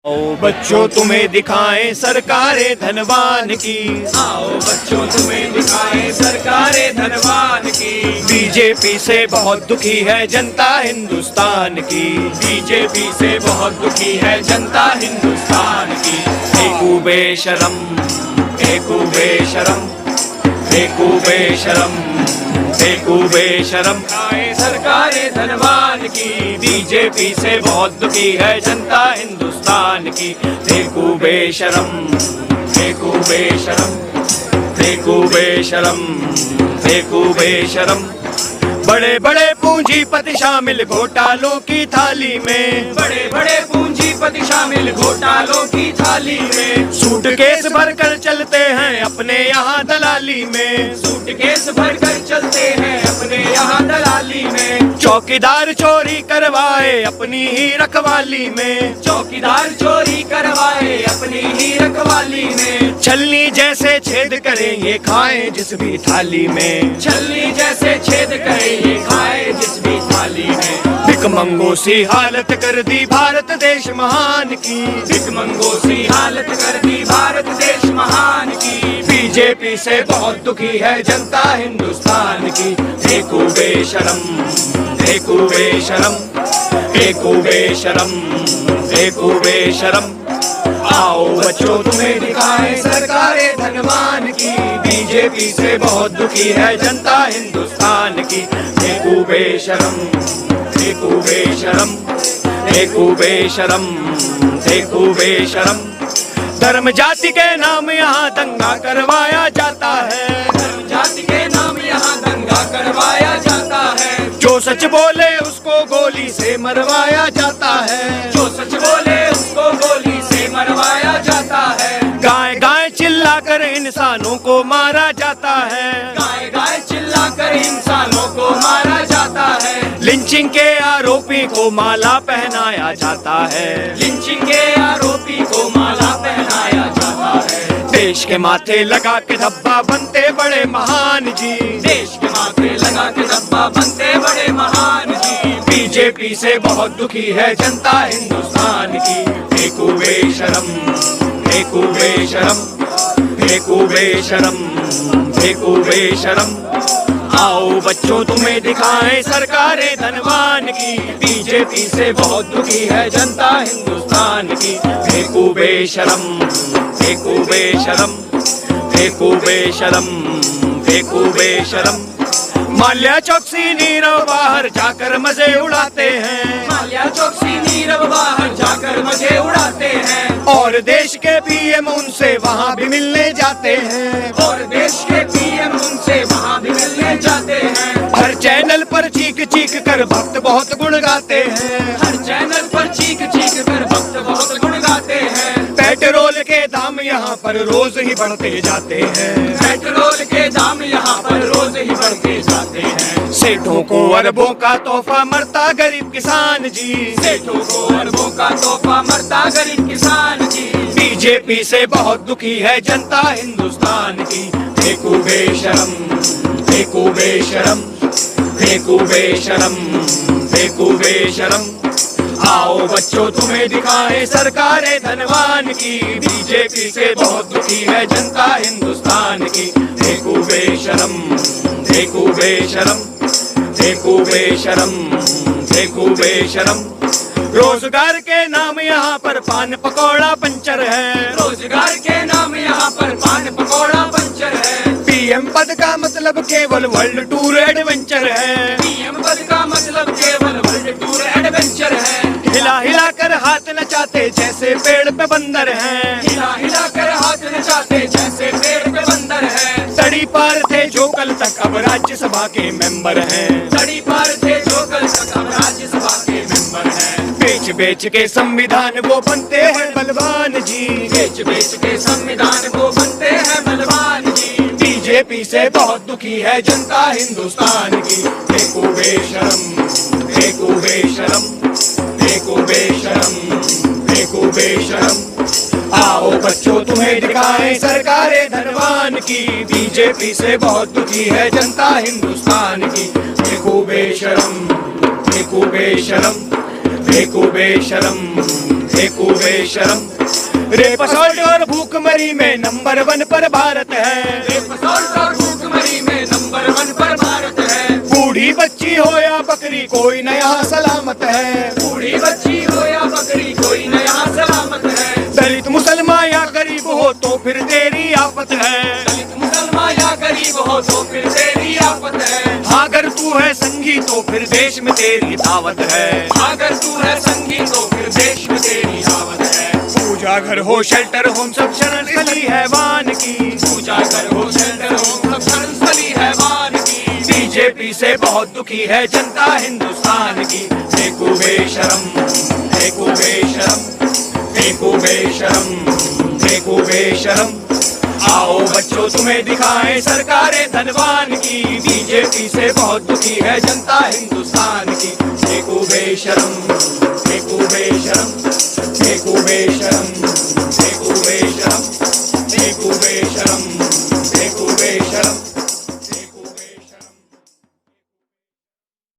आओ बच्चों तुम्हें दिखाएं सरकारें धनवान की, आओ बच्चों तुम्हें दिखाएं सरकारें धनवान की। बीजेपी से बहुत दुखी है जनता हिंदुस्तान की, बीजेपी से बहुत दुखी है जनता हिंदुस्तान की। फेंकू बेशरम, फेंकू बेशरम, फेंकू बेशरम, फेंकू बेशरम। आए सरकारें धनवान की, बीजेपी से बहुत दुखी है जनता हिंदुस्तान की। फेंकू बेशरम, फेंकू बेशरम, फेंकू बेशरम, फेंकू बेशरम। बड़े बड़े पूंजीपति शामिल घोटालों की थाली में, बड़े बड़े पूंजीपति शामिल घोटालों की थाली में। सूटकेस भरकर चलते हैं अपने यहाँ दलाली में, सूटकेस भरकर चलते हैं अपने यहाँ दलाली में। चौकीदार चोरी करवाए अपनी ही रखवाली में, चौकीदार चोरी करवाए अपनी ही रखवाली में। छलनी जैसे छेद करें ये खाएं जिस भी थाली में, छलनी जैसे छेद करें ये खाए जिस भी थाली में। भिखमंगों सी हालत कर दी भारत देश महान की, भिखमंगों सी हालत कर दी भारत देश महान की। बीजेपी से बहुत दुखी है जनता हिंदुस्तान की। फेंकू बेशरम, फेंकू बेशरम, फेंकू बेशरम, फेंकू बेशरम। आओ बच्चों तुम्हें दिखाएं सरकारें धनवान की, बीजेपी से बहुत दुखी है जनता हिंदुस्तान की। फेंकू बेशरम, फेंकू बेशरम, फेंकू बेशरम, फेंकू बेशरम। धर्म जाति के नाम यहाँ दंगा करवाया जाता है, धर्म जाति के नाम यहाँ दंगा करवाया जाता है। जो सच बोले उसको गोली से मरवाया जाता है, जो सच बोले उसको गोली से मरवाया जाता है। गाय गाय चिल्लाकर इंसानों को मारा जाता है, गाय गाय चिल्लाकर इंसानों को मारा जाता है। लिंचिंग के आरोपी को माला पहनाया जाता है, लिंचिंग के आरोपी को माला पहनाया जाता है। देश के माथे लगा के धब्बा बनते बड़े महान जी, देश के माथे लगा के धब्बा बनते बड़े महान जी। बीजेपी से बहुत दुखी है जनता हिंदुस्तान की। फेंकू बेशरम, फेंकू बेशरम, फेंकू बेशरम, फेंकू बेशरम। आओ बच्चों तुम्हें दिखाएं सरकारें धनवान की, बीजेपी से बहुत दुखी है जनता हिंदुस्तान की। फेंकू बेशरम, फेंकू बेशरम, फेंकू बेशरम, फेंकू बेशरम। माल्या चौकसी नीरव बाहर जाकर मजे उड़ाते हैं, माल्या चौकसी नीरव बाहर जाकर मजे उड़ाते हैं। और देश के पीएम उनसे वहाँ भी मिलने जाते हैं, और देश के पीएम उनसे वहाँ भी मिलने जाते हैं। हर चैनल पर चीख चीख कर भक्त बहुत गुण गाते हैं, हर चैनल पर चीख चीख कर भक्त बहुत गुण गाते हैं। पेट्रोल के दाम यहाँ पर रोज ही बढ़ते जाते हैं, पेट्रोल के दाम यहाँ पर रोज ही बढ़ते जाते हैं। सेठों को अरबों का तोहफा मरता गरीब किसान जी, सेठों को अरबों का तोहफा मरता गरीब किसान जी। बीजेपी से बहुत दुखी है जनता हिंदुस्तान की। फेंकू बेशरम, फेंकू बेशरम, फेंकू बेशरम, फेंकू बेशरम। आओ बच्चों तुम्हें दिखाएं सरकारें धनवान की, बीजेपी से बहुत दुखी है जनता हिंदुस्तान की। फेंकू बेशरम, फेंकू बेशरम, फेंकू बेशरम, फेंकू बेशरम। रोजगार के नाम यहाँ पर पान पकौड़ा पंचर है, रोजगार के नाम यहाँ पर पान पकौड़ा पंचर है। पीएम पद का मतलब केवल वर्ल्ड टूर एडवेंचर है, पीएम पद का मतलब केवल वर्ल्ड टूर एडवेंचर है। हिला हिला कर हाथ नचाते जैसे पेड़ पे बंदर हैं, हिला हिला कर हाथ नचाते जैसे पेड़ पे बंदर है। तड़ी पार थे जो कल तक अब राज्यसभा के मेंबर हैं, तड़ी पार थे जो कल तक अब राज्यसभा के मेंबर हैं। बेच बेच के संविधान वो बनते हैं बलवान जी, बेच बेच के संविधान को बनते हैं बलवान जी। बीजेपी से बहुत दुखी है जनता हिंदुस्तान की। फेंकू बेशरम, फेंकू बेशरम, फेंकू बेशरम, फेंकू बेशरम। आओ बच्चों तुम्हें दिखाएं सरकारें धनवान की, बीजेपी से बहुत दुखी है जनता हिंदुस्तान की। फेंकू बेशरम, फेंकू बेशरम, फेंकू बेशरम, फेंकू बेशरम। रेप असॉल्ट और भूखमरी में नंबर 1 पर भारत है। रेप असॉल्ट और भूखमरी में नंबर 1 पर भारत है। बूढ़ी बच्ची हो या बकरी कोई न यहाँ सलामत है। बूढ़ी बच्ची हो या बकरी कोई न यहाँ सलामत है। दलित मुसलमान या गरीब हो तो फिर तेरी आफत है। दलित मुसलमान या गरीब हो तो फिर तेरी आफत है। अगर तू है संगी तो फिर देश में तेरी दावत है। अगर तू है संगी तो फिर देश में तेरी दावत है। पूजा घर हो शेल्टर होम सब शरण स्थली है वान की। पूजा घर हो शेल्टर होम सब शरण स्थली है वान की। बीजेपी से बहुत दुखी है जनता हिंदुस्तान की। फेंकू बेशरम, फेंकू बेशरम, फेंकू बेशरम, फेंकू बेशरम। आओ बच्चों तुम्हें दिखाएं सरकारें धनवान की। बीजेपी से बहुत दुखी है जनता हिंदुस्तान की। फेंकू बेशरम, फेंकू बेशरम, फेंकू बेशरम, फेंकू बेशरम, फेंकू बेशरम।